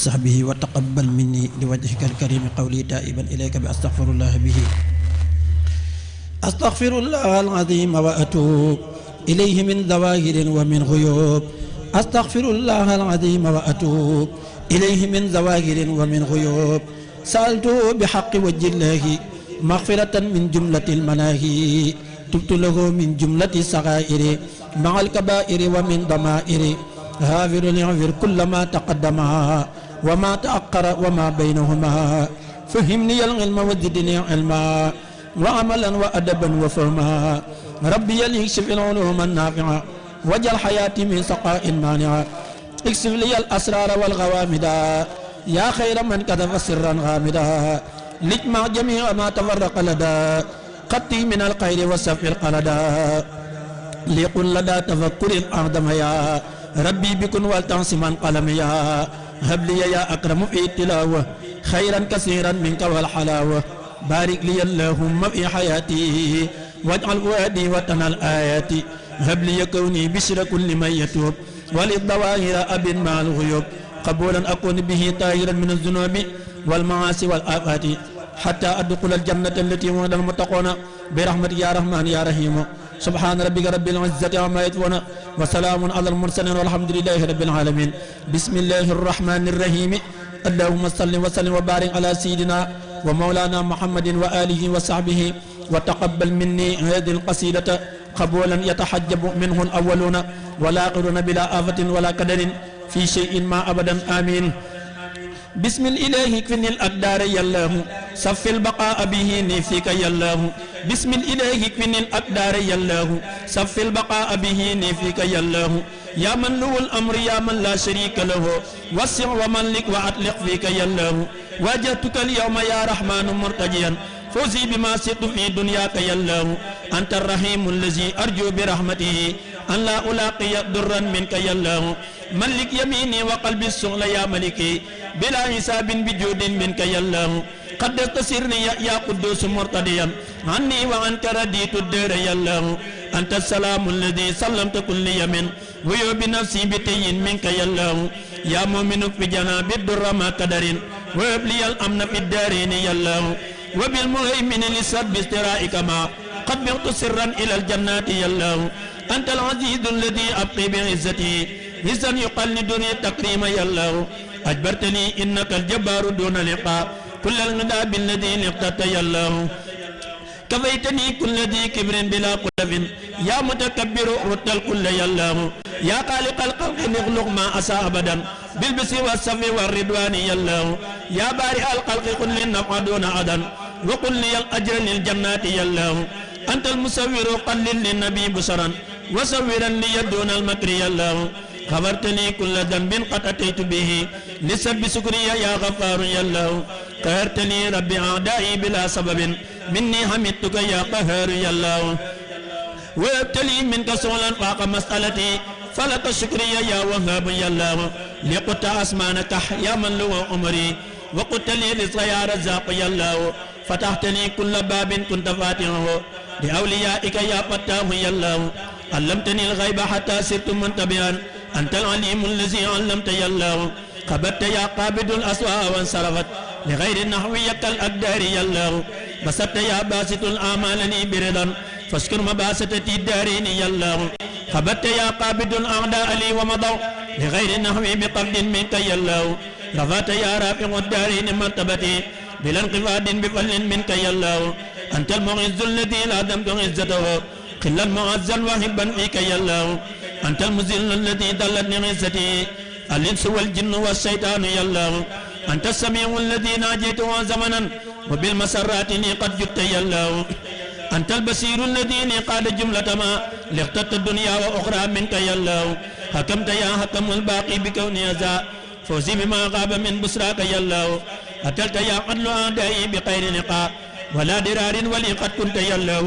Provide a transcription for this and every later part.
صحبه وتقبل مني لوجهك الكريم قولي تائبا إليك بأستغفر الله به أستغفر الله العظيم وأتوب إليه من ظواهر ومن غيوب أستغفر الله العظيم وأتوب إليه من ظواهر ومن غيوب سألته بحق وجه الله مغفرة من جملة المناهي تبت له من جملة الصغائر مع الكبائر ومن ضمائر غافر يغفر كل ما تقدم وما تأخر وما بينهما فهمني العلم وزدني علما وعملا وأدبا وفهما ربي ليكشف العلوم النافعة وجل حياتي من سقاء مانعة اكشف لي الأسرار والغوامد يا خير من كتب سرا غامدا لجمع جميع ما تفرق لدى قطي من الخير وسفي القلدا ليقل لدى تفكر أعظم يا ربي بكن والتعصما قلم يا هب لي يا أكرم في التلاوة خيرا كثيرا منك والحلاوة بارك لي اللهم في حياتي واجعل فؤادي وطن الآيات هب لي كوني بشر كل من يتوب وللظواهر أب مع الغيوب قبولا أكون به طاهرا من الذنوب والمعاصي والآفات حتى أدخل الجنة التي وعد المتقون برحمتك يا رحمن يا رحيم سبحان ربك رب العزة عما يصفون وسلام على المرسلين والحمد لله رب العالمين بسم الله الرحمن الرحيم اللهم صل وسلم وبارك على سيدنا ومولانا محمد وآله وصحبه وتقبل مني هذه القصيدة قبولا يتحجب منه الأولون والآخرون بلا آفة ولا قدر في شيء ما أبدا آمين بسم الإله كفني الأقدار يالله صف البقاء به نفيك يالله بسم الإله كفني الأقدار يالله صف البقاء به نفيك يالله يا من له الأمر يا من لا شريك له وسع وملك وأطلق فيك يالله واجهتك اليوم يا رحمن مرتجيا فوزي بما سئت في دنياك يالله أنت الرحيم الذي أرجو برحمته أن لا ألاقي ضرا منك يالله ملك يميني وقلبي السغل يا ملكي بلا حساب بجود منك يالله قد تصرني يا قدوس مرتديا عني وعنك رديت الدير يالله أنت السلام الذي سلمت كل يمين ويو بنفسي بتين منك يالله يا مؤمن في جناب الدر ما قدر وهب لي الأمن في الدارين يالله وبالمهيمن لسب استرائك ما قد بغت سرا إلى الجنات يالله أنت العزيز الذي أبقي بعزتي عزا يقلدني تكريما يالله أجبرتني إنك الجبار دون لقاء كل الغدى بالذي لقتت يالله كفيتني كل ذي كبر بلا قلب يا متكبر رد الكل يالله يا خالق الخلق نخلق ما أسى أبدا بالبس والسف والرضوان يالله يا بارئ الخلق قل للنفع دون عدن وقل لي الأجر للجنات يالله أنت المسور قلل للنبي بشرا وسورا لي دون المكر يالله خبرتني كل ذنب قد أتيت به لسب سكري يا غفار يالله قهرتني ربي أعدائي بلا سبب مني حمدتك يا قهار يالله وابتلي منك سؤلا فاق مسألتي فلك شكري يا وهاب يالله لقد أسمانك يا من له عمري وقلت لي رزق يا رزاق يالله فتحتني كل باب كنت فاتحه لأوليائك يا فتاه يالله علمتني الغيب حتى صرت منتبها أنت العليم الذي علمت يالله قبضت يا قابض الأسواء وانصرفت لغير نحويك الأقدار يالله بسطت يا باسط الآمال لي برضا فاشكر مباسطتي الدارين يالله قبضت يا قابض الأعداء لي ومضوا لغير نحوي بقبض منك يالله رفعت يا رافع الدارين مرتبتي بلا انقفاض بفضل منك يالله أنت المعز الذي لا دمت عزته قلا معزا وهبا فيك يالله أنت المذل الذي دلتني عزتي الإنس والجن والشيطان يالله أنت السميع الذي ناجيته زمنا وبالمسرات لي قد جدت يالله أنت البصير الذي قاد جملة ما لاخترت الدنيا وأخرى منك يالله حكمت يا حكم الباقي بكوني ذا فوزي بما غاب من بسراك يالله أتلت يا عدل أعدائي بخير لقاء ولا درار ولي قد كنت يالله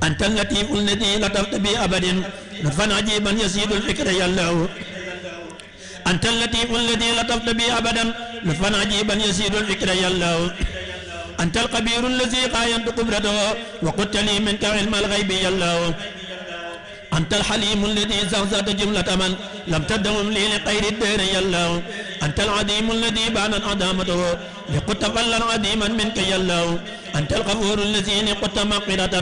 أنت اللطيف الذي لطفت بي أبد لطفا عجيبا يزيد الفكر يالله أنت اللطيف الذي لطفت بي أبدا لطفا عجيبا يزيد الفكر يالله أنت القبير الذي قاينت قبرته وقلت لي منك علم الغيب يالله أنت الحليم الذي زغزغت جملة من لم تدهم لي لخير الدين يا الله أنت العديم الذي بانت عدامته لقد فلا عديما منك يا الله أنت الغفور الذي لقد مغفرة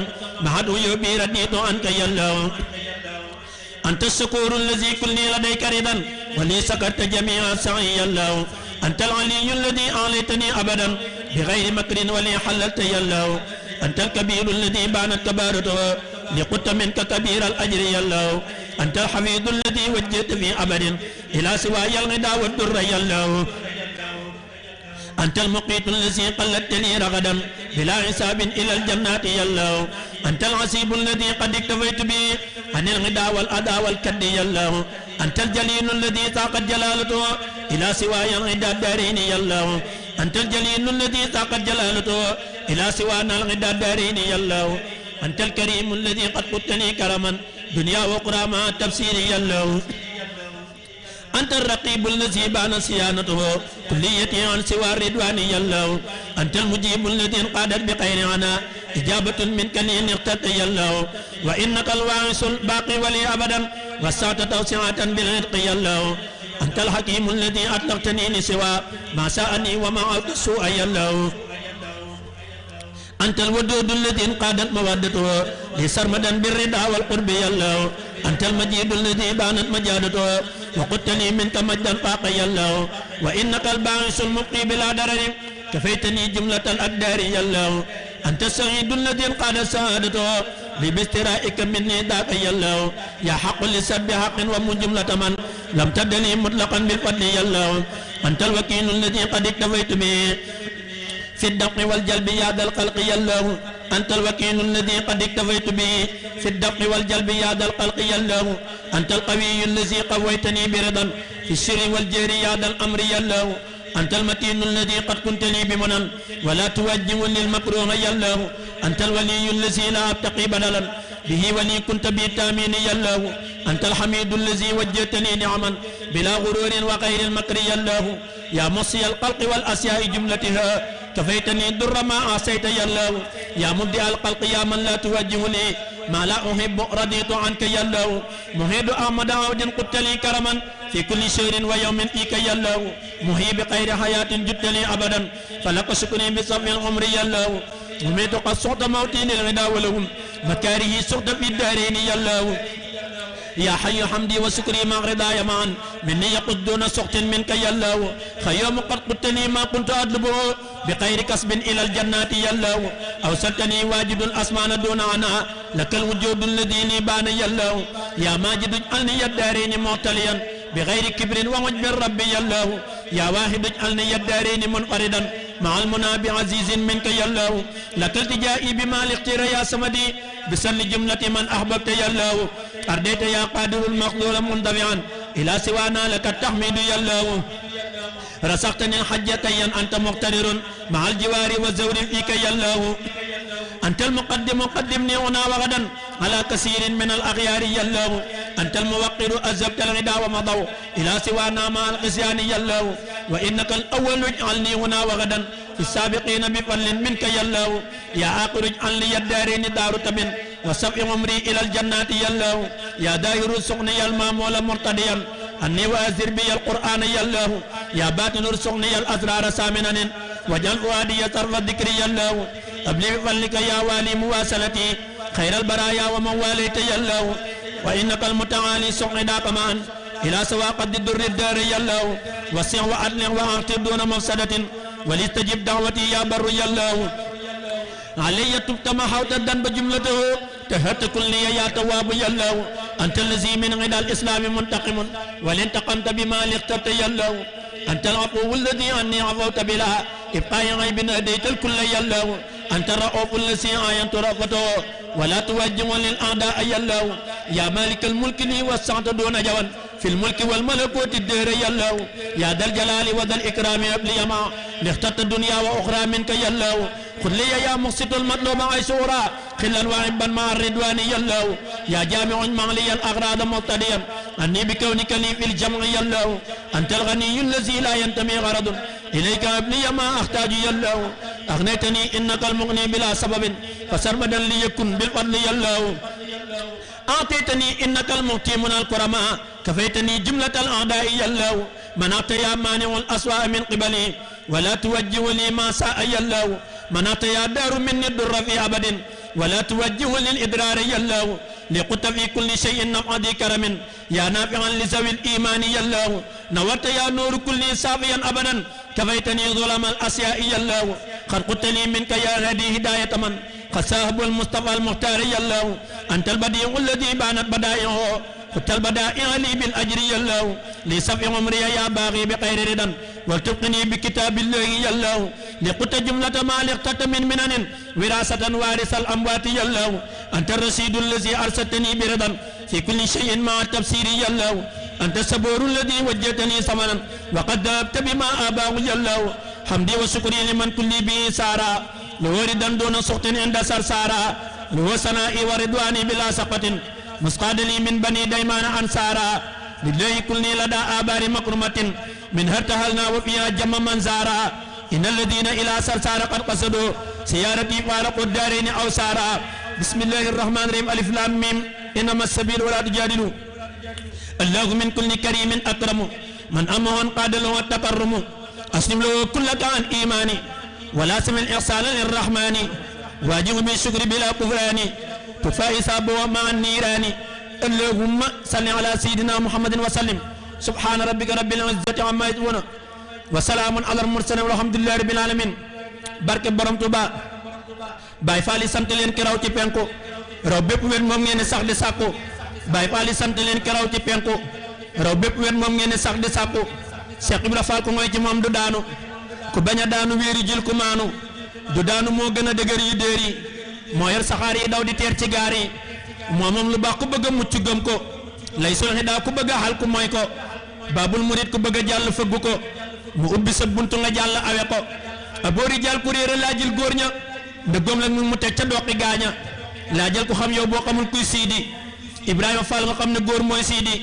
معه يبي رديت عنك يا الله أنت الشكور الذي كلني لديك رضا ولي سكرت جميع سعي يا الله أنت العلي الذي أعليتني أبدا بغير مكر ولي حللت يا الله أنت الكبير الذي بانت كبارته لقد منك كبير الأجر يا الله أنت الحميد الذي وجهت في أبد إلى سواي الغدا والدر يا الله أنت المقيت الذي قلدت لي رغدا بلا حساب إلى الجنات يا الله أنت العسيب الذي قد اكتفيت به عن الغدا والأدى والكد يا الله أنت الجليل الذي طاقت جلالته إلى سواي الغدا الدارين يا الله أنت الجليل الذي طاقت جلالته إلى سوانا الغدا الدارين يا الله أنت الكريم الذي قد قلتني كرما دنيا وقرى مع التفسير يا الله أنت الرقيب الذي بان صيانته كليتي عن سوى الرضوان يا الله أنت المجيب الذي انقادت بخير عنا إجابة منك لي اخترت يا الله وإنك الواعث الباقي ولي أبدا وسعت توسعة بالعتق يا الله أنت الحكيم الذي أطلقتني لسوى ما ساءني وما عدت السوء يا الله أنت الودود الذي انقادت مودته لسرمدا بالرضا والقرب يا الله أنت المجيد الذي بانت مجادته وقلت لي منك مجدا فاق يا الله وإنك الباعث المبقي بلا درر كفيتني جملة الأقدار يا الله أنت السعيد الذي انقاد سعادته باسترائك مني ذاك يا الله يا حق لسب حق ومن جملة من لم تدني مطلقا بالفضل يا الله أنت الوكيل الذي قد اكتفيت به في الدفع والجلب يا ذا الخلق يا الله أنت الوكيل الذي قد اكتفيت به في الدفع والجلب يا ذا الخلق يا الله أنت القوي الذي قويتني برضا في السر والجهر يا ذا الأمر يا الله أنت المتين الذي قد كنت لي بمنن ولا توجه للمكروه يا الله أنت الولي الذي لا أبتقي بدلا به ولي كنت بي تامين يا الله أنت الحميد الذي وجهتني نعما بلا غرور وغير المكر يا الله يا مصي الخلق والأشياء جملتها كفيتني در ما عصيت يا الله يا مبدع الخلق يا من لا توجه لي ما لا أحب رضيت عنك يا الله مهيد أحمد عود قلت لي كرما في كل شهر ويوم فيك يا الله مهيب خير حياة جدت لي أبدا فلك شكري بصف العمر يا الله وميت قد صعد موتي للغدا ولهم مكاره صعد في الدارين يا الله يا حي حمدي وشكري مع رضاي معا مني يقود دون سخط منك يا الله خيوم قد قلتني ما كنت أطلبه بخير كسب إلى الجنات يا الله أوصلتني واجد الأسمان دون عنها لك الوجود الذي لي بان يا الله يا ماجد اجعلني الدارين معتليا بغير كبر ووجب الرب يا الله يا واحد اجعلني الدارين منفردا مع المنى بعزيز منك يا الله لك التجائي بما الاختير يا سمدي بسل جملة من أحببت يا الله أرديت يا قادر المخلول مندفعا إلى سوانا لك التحميد يا الله رزقتني الحجة أنت مقتدر مع الجوار والزور فيك يا الله أنت المقدم قدمني هنا وغدا على كثير من الأغيار يا الله أنت الموقر أزبت الغدا ومضوا إلى سوانا مع القسيان يا الله وإنك الأول اجعلني هنا وغدا في السابقين بفضل منك يا الله يا آخر اجعل لي الدارين دار تبن وسبع عمري إلى الجنات يا الله يا داير السقني المامول مرتديا أني وأزر بي القرآن يا الله يا باطن ارزقني الأسرار سامنا وجل فؤادي طرف الذكر يا الله أبلي بفضلك يا والي مواصلتي خير البرايا ومن واليت يا الله وإنك المتعالي سقناك معا إلى سواء قد الدر الدار يا الله وسع وأدلع وأعطي دون مفسدة ولتجب دعوتي يا بر يا الله علي تبت ما حوت الذنب جملته تهت كل يا تواب يا الله أنت الذي من غدا الإسلام منتقم ولانتقمت بما اخترت يا الله أنت العفو الذي عني عفوت بلا إبقاء غيب هديت الكل يا الله أنت الرؤوف الذي عاينت رأفته ولا توجه للأعداء يا الله يا مالك الملك لي وسعت دون جوان في الملك والملكوت الدهر يا الله يا ذا الجلال وذا الإكرام أبلي مع لاخترت الدنيا وأخرى منك يا الله خذ لي يا مقسط المطلوب عيسورا خلا وعبا مع الرضوان يا الله يا جامع مع لي الأغراض مبتديا أني بكونك لي في الجمع يا الله أنت الغني الذي لا ينتمي غرض إليك أبلي ما أحتاج يا الله أغنيتني إنك المغني بلا سبب فسرمدا ليكن بالفضل يا الله أعطيتني إنك المعطي من الكرماء كفيتني جملة الأعداء يلو منعت يا مانع الأسواء من قبلي ولا توجه لي ما ساء يلو منعت يا دار مني الضر في أبد ولا توجه للإدرار يلو لقط في كل شيء نفع ذي كرم يا نافعا لذوي الإيمان يلو نورت يا نور كل صافيا أبدا كفيتني ظلم الأسياء يلو قد قلت لي منك يا هدي هداية من قد صاحب المصطفى المختار يلو أنت البديع الذي بانت بدائعه قلت البدائع لي بالأجر يلو لصفي عمري يا باغي بغير ردا والتقني بكتاب الله يلو لقلت جملة ما لقت من منن وراثة وارث الأموات يلو أنت الرشيد الذي أرسلتني بردا في كل شيء مع التفسير يلو أنت الصبور الذي وجهتني ثمنا وقد ذهبت بما آباه يلو حمدي وشكري لمن كل به سارا لوردا دون سخط عند سرسارا لو سنائي وردواني بلا سقط مسقاد لي من بني ديمان أنصارا لله كلني لدى آبار مكرمة من هرتهلنا وفيها جم منزارا إن الذين إلى سرسار قد قصدوا سيارتي فارقوا الدارين أو سارا بسم الله الرحمن الرحيم ألف لام ميم إنما السبيل ولا تجادلوا الله من كل كريم أكرم من أمه قاد له التكرم أسلم له كل عن إيماني ولا سم الإحسان للرحمن واجب بالشكر بلا كفران كفاء سابه مع النيران اللهم صل على سيدنا محمد وسلم سبحان ربك رب العزة عما يصفون وسلام على المرسلين والحمد لله رب العالمين barke borom Tuuba Baay Faal yi sant leen ki raw ci penku raw bépp wet moom ngeen sax di sàkku Baay Faal yi sant leen ki raw ci penku raw bépp wet moom ngeen sax di sàkku Cheikh Ibra Fall ko ngoy ci moom du daanu ku bañ a daanu wéeri jil ku maanu du daanu moo gën a dëgër yi déer yi moo yor saxaar yi daw di teer ci gaar yi moom lu baax ku bëgg a mucc gëm ko lay sulxi daa ku bëgg a xal ku mooy ko baabul murit ku bëgg a jàll fëgg ko mu ubbi sa buntu nga jàll awe ko aboori jàll ku réere laajil góor ña ndëggoom la mu teg ca doqi gaaña laajal ku xam yow boo xamul kuy siidi Ibrahima Fall nga xam ne góor mooy siidi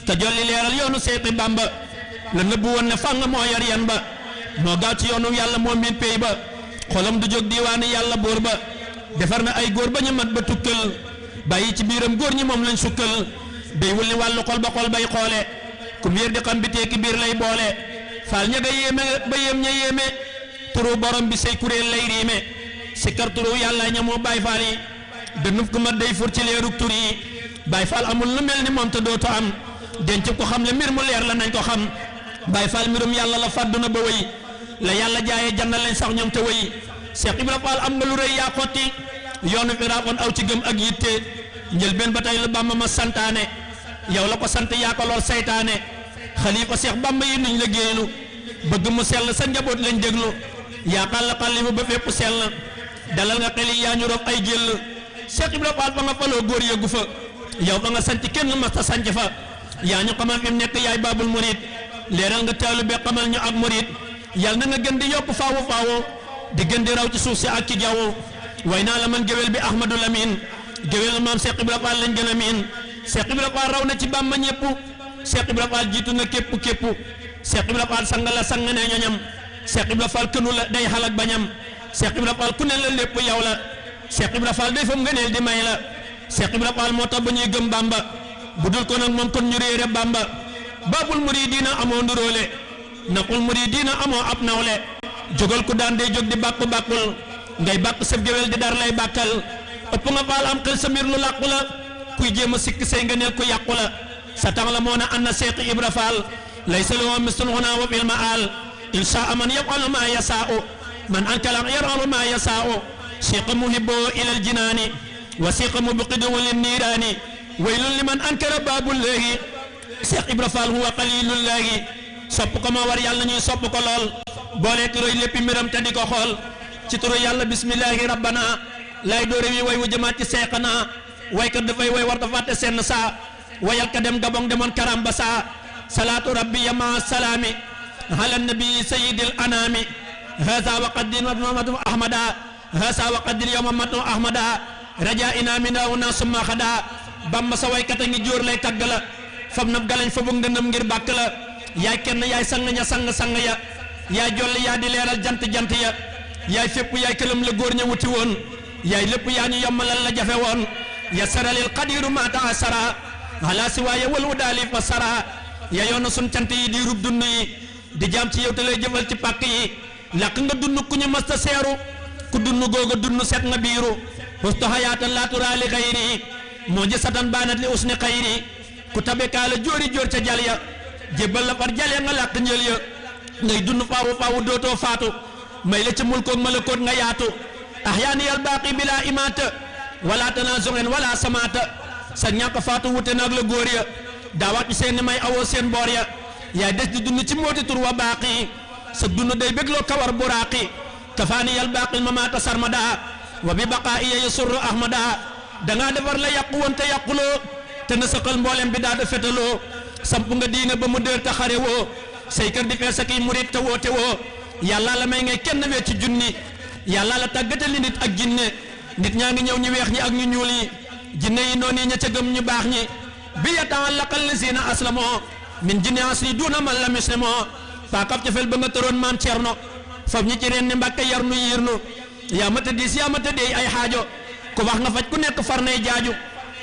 te jolli leeral yoonu Seexi Bamba la nëbbu woon ne fang moo yar yan ba moo gaaw ci yoonu yàlla moo miin pey ba xolam du jóg diiwaani yàlla buur ba defar na ay góor ba ñu mat ba tukkal bàyyi ci biiram góor ñi moom lañ sukkal day wul ni wàllu xol ba xol bay xoole kum yër di xam bi teeki biir lay boole faal ña nga yéeme ba yéem ña yéeme turu borom bi say kuréel lay riime sikkar turu yàlla ña moo Baay Faal yi dënuf ku mat day fur ci leeruk tur yi Baay Faal amul lu mel ni moom te dootu am denc ko xam le mbir mu leer la nañ ko xam Baay Faal mbirum yàlla la fàddu na ba wëy la yàlla jaayee jannal lañ sax ñoom te wëy Cheikh Ibra Fall am nga lu rëy yaa xotti yoonu fi raaxoon aw ci gëm ak yitte njëlbeen ba tey lu Bamba ma santaane yow la ko sant yaa ko lool saytaane xalifa Cheikh Bamba yi nuñ la génnu bëgg mu sell sa njaboot lañ déglu yaa xàll xàllifu ba fépp sell dalal nga xel yi yaa ñu rob ay jël Cheikh Ibra Fall ba nga faloo góor yëggu fa yow ba nga sanc kenn mas ta sanc fa yaa ñu xamal fi mu nekk yaay baabul murid leeral nga teelu be xamal ñu ak murid yal na nga gën di yokk faawu faawu di gën di raw ci suuf si ak ci jaww way naa la man géwél bi Ahmadou Lamine géwél maam Cheikh Ibra Fall lañ gën a miin Cheikh Ibra Fall raw na ci Bamba ñëpp Cheikh Ibra Fall jiitu na képp Cheikh Ibra Fall sang la sang ne ñoñam Cheikh Ibra Fall kënu la day xalak bañam Cheikh Ibra Fall ku ne la lépp yow la Cheikh Ibra Fall day fam ngëneel di may la Cheikh Ibra Fall moo tax ba ñuy gëm Bamba bu dul ko nag moom kon ñu réere Bamba baabul muridiina amoo nduróole naqul muridiina amoo ab nawle jógal ku daan day jóg di bàkku bàkkul ngay bàkk sëb géwél di dar lay bàkkal ëpp nga Faal am xel sa mbir lu làqu la kuy jéem a sikk say ngëneel ku yàqu la sa tax la moo na anna Cheikh Ibra Fall laysa lahu mislun huna wa fil maal inshaa man yaf'alu ma yasaa'u man ankala yar'alu ma yasaa'u siqa muhibbu ila aljinaani wa siqa mubqidu lin niiraani waylun liman ankara baabullahi Cheikh Ibra Fall huwa qalilullahi sopp ko ma war yàlla ñuy sopp ko lool boole turoy léppi mbiram te di ko xool ci turu yàlla bismillahi rabbana lay doore wi way wu jëmaat ci seexana waykat dafay way war dafa fàtte seen saa wayal ka dem gabong demoon karam ba saa salaatu rabbi ya ma salaami ala nabi sayyidil anami hasa wa qaddin mamatu ahmada hasa wa qaddin yawma matu ahmada raja ina mina una summa xada bamba sa waykat a ngi jóor lay tagg la fam nab galañ fa bu ngëndam ngir bàkk la yaay kenn yaay sang ña sang ya yaay jolli yaa di leeral jant ya yaay fépp yaay këlam la góor ña wuti woon yaay lépp yaa ñu yombalal la jafe woon yassara lil qadiru ma ta'assara ala siwaaya wal udali fasara ya yoona sun cant yi di rub dund yi di jaam ci yow te lay jëfal ci pàkk yi làq nga dund ku ñu masta seeru ku dund googa dund set nga biiru hustu hayatan la tura li xayri moo ji satan baanat li usni xayri ku tabekaala joori joor ca jal ya jébbal la far jal ya nga làq njël ya ngay dund faawu faawu dootoo faatu may la ca mulkoog malakoot nga yaatu ahyaani yal baaqi bila imaata wala tanazungen wala samaata sa ñàkk faatu wute naag la góor ya daawaat ci seen may awoo seen boor ya yaay des di dund ci mooti tur wa baaqi sa dund day bégloo kawar buraaqi kafaani yal baaqil mamaata sarmada wa bi baqaa'iya yasurru ahmada dangaa defar la yàqu woon te yàquloo te na saqal mboolem bi daa da fetaloo samp nga diine ba mu dër ta xare woo say kër di fees ak i murit te woote woo yàlla la may ngay kenn wee ci junni yàlla la tàggatali nit ak jinne nit ñaa ngi ñëw ñu weex ñi ak ñu ñuul yi jinne yi noonu ña ca gëm ñu baax ñi bi yata'allaqal lazina aslamoo min jinni asli duna man lam yuslimoo paakab ca fel ba nga tëroon maam Cerno fab ñi ci reen ni Mbàkke yar nu yiir nu yaa ma tëddiis yaa ma tëddeey ay xaajo ku wax nga faj ku nekk far nay jaaju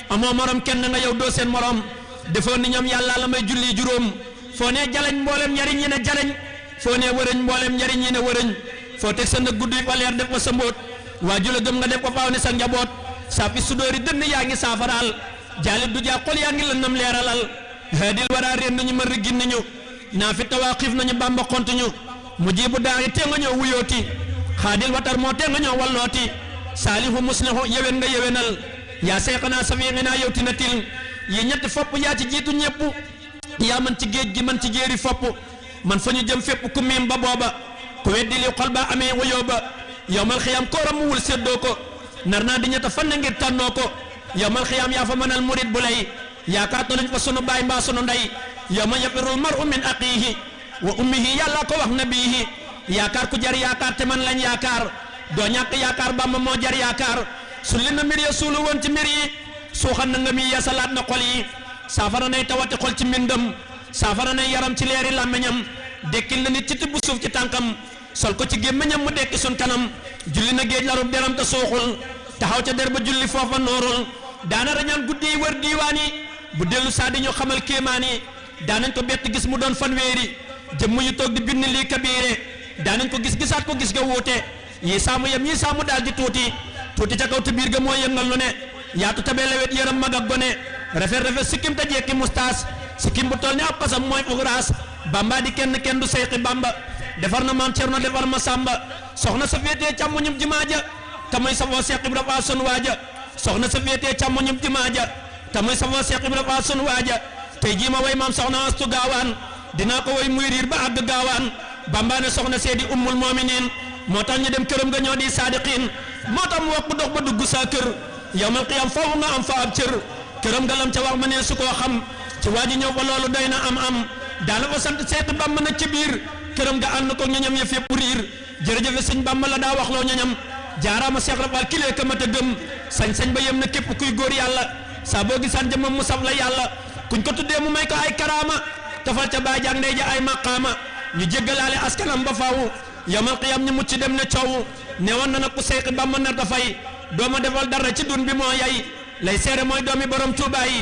amoo morom kenn nga yow doo seen morom defoon ni ñoom yàlla la may julli juróom foo ne jalañ mboolem njariñ yi ne jalañ foo ne wërëñ mboolem njariñ yi ne wërëñ foo teg sa ndëg guddi fa leer def ko sa mbóot waaju la gëm nga def ko faaw ne sa njaboot saa fi sudóori dënn yaa ngi saafaraal jaalit du jaa xol yaa ngi lëndam leeralal haadil waraa réen nañu mën riggin nañu naa fi tawaa xiif nañu bàmba xont ñu mu jibu daaxi te nga ñëw wuyooti xaadil watar moo te nga ñëw wallooti saalihu muslihu yewen nga yewenal yaa seexanaa safiixinaa yow tina til yi ñetti fopp yaa ci jiitu ñëpp yaa man ci géej gi man ci jéeri fopp man fa ñu jëm fépp ku miim ba booba ku weddi li xol ba amee wuyoo ba yowmal xiyaam kooram mu wul séddoo ko nar naa di ñetta fan na ngir tànnoo ko yowmal xiyaam yaa fa mënal murit bu lay yaakaar nañ fa sunu baay mbaa sunu ndey yowma yafirul mar'u min aqiihi wa ummihi yàlla ko wax nabiihi yaakaar ku jar yaakaar te man lañ yaakaar doo ñàkk yaakaar Bàmba moo jar yaakaar sulli na mbir ya suulu woon ci mbir yi suuxan na nga mi yasalaat na xol yi saafara nay tawati xol ci mbindam saafara nay yaram ci leeri làmmiñam dekkil na nit ci tibb suuf ci tànkam sol ko ci gémmiñam mu dekki sun kanam julli na géej larub deram te suuxul taxaw ca der ba julli foofa noorul daana rañaan guddi yi wër diiwaan yi bu dellu saa di ñu xamal kéemaan yi daanañ ko bett gis mu doon fanweeri jëmm yu toog di bind lii kabiire daanañ ko gis gisaat ko gis ga wuute yi saamu yem yi saamu daal di tuuti ca kaw te biir ga moo yëngal lu ne yaatu tabee lewet yëram mag ak gone rafet sikkim te jekki mustaas sikkim bu toll ni ab xasam mooy ugraas Bamba di kenn du seyxi Bamba defar na maam Cerno defar ma Samba soxna sa féetee càmmoñum jumaa ja te muy safoo Seex Ibra Faal sun waaja soxna sa féetee càmmoñum jumaa ja te muy safoo Seex Ibra Faal sun waaja tey jii ma way maam soxna Astu Gaawaan dinaa ko way muy riir ba àgg gaawaan Bamba ne soxna seedi ummul moominiin moo tax ñu dem këram nga ñoo di saadiqiin moo tax mu wax dox ba dugg saa kër yawmal qiyaam foofu nga am fa ab cër këram nga lam ca wax ma ne su koo xam ci waa ji ñëw fa loolu doy na am daana fa sant Seex Bamba nag ci biir këram nga ànd ko ñoñam yëf yëpp riir jërëjëf sëñ Bamba la daa wax loo ñoñam jaaraama Seex Rafal kilee ka mat a gëm sañ-sañ ba yem na képp kuy góor yàlla saa boo gisaan jëmam mu saf la yàlla kuñ ko tuddee mu may ko ay karaama tafal ca baay jàng ndey ja ay maqaama ñu jéggalaale askanam ba faaw yawmal qiyaam ñu mucc dem ne coow ne woon na nag ku Seex Bamba nar dafay dooma defal dara ci dun bi moo yay lay seere mooy doomi borom Tuubaa yi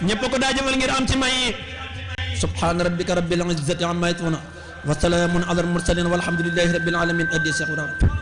ñëpp ko daa jëfal ngir am ci may yi subhaana rabbika rabbil izzati amma yasifun wa salaamun alal mursalin walhamdulillahi rabbil alamin addi Seex Ibrahima